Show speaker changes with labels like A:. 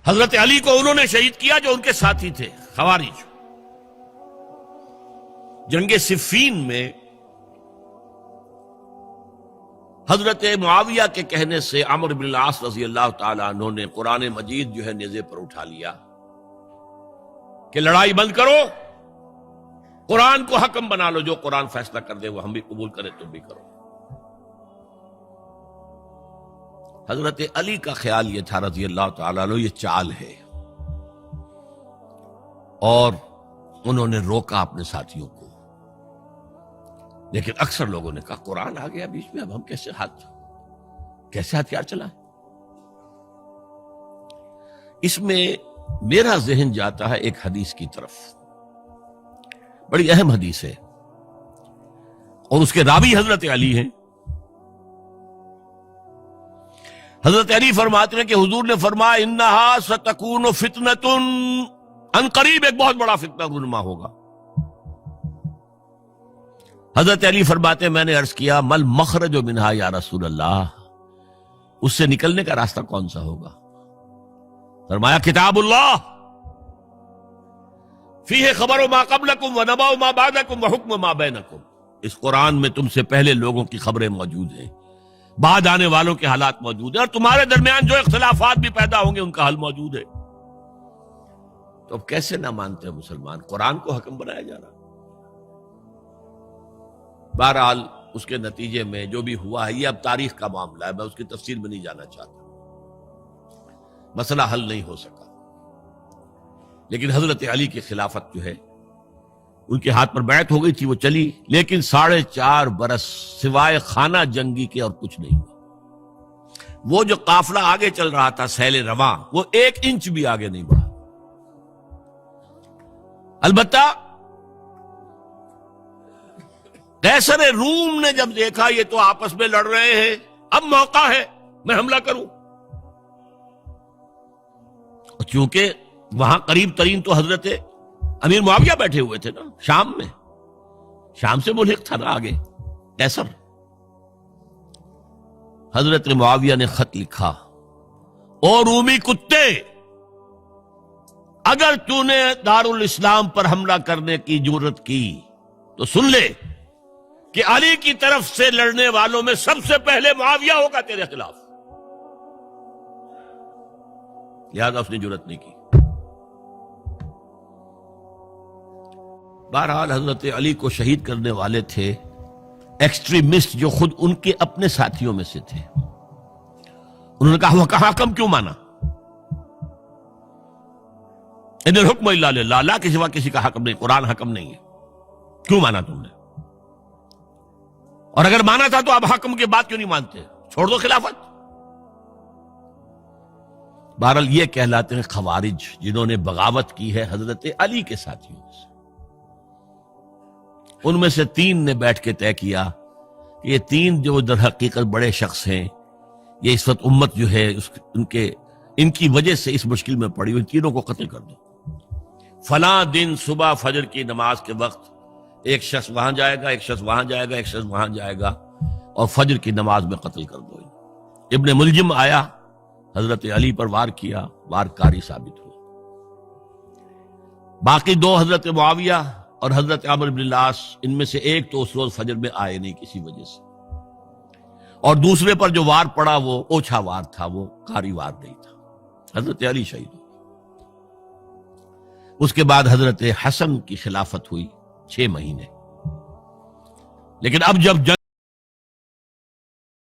A: حضرت علی کو انہوں نے شہید کیا جو ان کے ساتھی تھے خوارج۔ جنگ صفین میں حضرت معاویہ کے کہنے سے عمرو بن العاص رضی اللہ تعالی عنہ نے قرآن مجید جو ہے نیزے پر اٹھا لیا کہ لڑائی بند کرو، قرآن کو حکم بنا لو، جو قرآن فیصلہ کر دے وہ ہم بھی قبول کریں تم بھی کرو۔ حضرت علی کا خیال یہ تھا رضی اللہ تعالی عنہ یہ چال ہے، اور انہوں نے روکا اپنے ساتھیوں کو، لیکن اکثر لوگوں نے کہا قرآن آ گیا بیچ میں، اب ہم کیسے ہتھیار چلائیں؟ اس میں میرا ذہن جاتا ہے ایک حدیث کی طرف، بڑی اہم حدیث ہے، اور اس کے راوی حضرت علی ہیں۔ حضرت علی فرماتے ہیں کہ حضور نے فرمایا انہا ستکون فتنۃ، ان قریب ایک بہت بڑا فتنہ رونما ہوگا۔ حضرت علی فرماتے ہیں میں نے عرض کیا مل مخرج منہا یا رسول اللہ، اس سے نکلنے کا راستہ کون سا ہوگا؟ فرمایا کتاب اللہ فیہ خبر ما قبلکم و نبأ ما بعدکم و حکم ما بینکم، اس قرآن میں تم سے پہلے لوگوں کی خبریں موجود ہیں، بعد آنے والوں کے حالات موجود ہیں، اور تمہارے درمیان جو اختلافات بھی پیدا ہوں گے ان کا حل موجود ہے۔ تو اب کیسے نہ مانتے ہیں مسلمان؟ قرآن کو حکم بنایا جا رہا۔ بہرحال اس کے نتیجے میں جو بھی ہوا ہے یہ اب تاریخ کا معاملہ ہے، میں اس کی تفصیل میں نہیں جانا چاہتا، مسئلہ حل نہیں ہو سکا، لیکن حضرت علی کی خلافت جو ہے ان کے ہاتھ پر بیعت ہو گئی تھی، وہ چلی، لیکن 4.5 برس سوائے خانہ جنگی کے اور کچھ نہیں ہوا۔ وہ جو قافلہ آگے چل رہا تھا سیل رواں، وہ 1 انچ بھی آگے نہیں بڑھا۔ البتہ قیصر روم نے جب دیکھا یہ تو آپس میں لڑ رہے ہیں، اب موقع ہے میں حملہ کروں، چونکہ وہاں قریب ترین تو حضرت امیر معاویہ بیٹھے ہوئے تھے نا، شام میں، شام سے ملحق تھا نا آگے قیصر۔ حضرت معاویہ نے خط لکھا، او رومی کتے، اگر تو نے دارالاسلام پر حملہ کرنے کی جرت کی تو سن لے کہ علی کی طرف سے لڑنے والوں میں سب سے پہلے معاویہ ہوگا تیرے خلاف، لہذا اس نے جرت نہیں کی۔ بہرحال حضرت علی کو شہید کرنے والے تھے ایکسٹریمسٹ جو خود ان کے اپنے ساتھیوں میں سے تھے۔ انہوں نے کہا وہ کہاں حکم کیوں مانا؟ ان الحکم الا للہ، اللہ کے سوا کسی کا حکم نہیں، قرآن حکم نہیں ہے، کیوں مانا تم نے؟ اور اگر مانا تھا تو اب حکم کے بعد کیوں نہیں مانتے؟ چھوڑ دو خلافت۔ بہرحال یہ کہلاتے ہیں خوارج، جنہوں نے بغاوت کی ہے حضرت علی کے ساتھیوں سے۔ ان میں سے 3 نے بیٹھ کے طے کیا کہ یہ 3 جو در حقیقت بڑے شخص ہیں، یہ اس وقت امت جو ہے ان کی وجہ سے اس مشکل میں پڑی، ان تینوں کو قتل کر دو۔ فلاں دن صبح فجر کی نماز کے وقت ایک شخص وہاں جائے گا، ایک شخص وہاں جائے گا، ایک شخص وہاں جائے گا، اور فجر کی نماز میں قتل کر دو۔ ابن ملجم آیا، حضرت علی پر وار کیا، وار کاری ثابت ہوا۔ باقی 2 حضرت معاویہ اور حضرت عمرو بن العاص، ان میں سے ایک تو اس روز فجر میں آئے نہیں کسی وجہ سے، اور دوسرے پر جو وار پڑا وہ اوچھا وار تھا، وہ کاری وار نہیں تھا۔ حضرت علی شہید ہوئے۔ اس کے بعد حضرت حسن کی خلافت ہوئی 6 مہینے، لیکن اب جب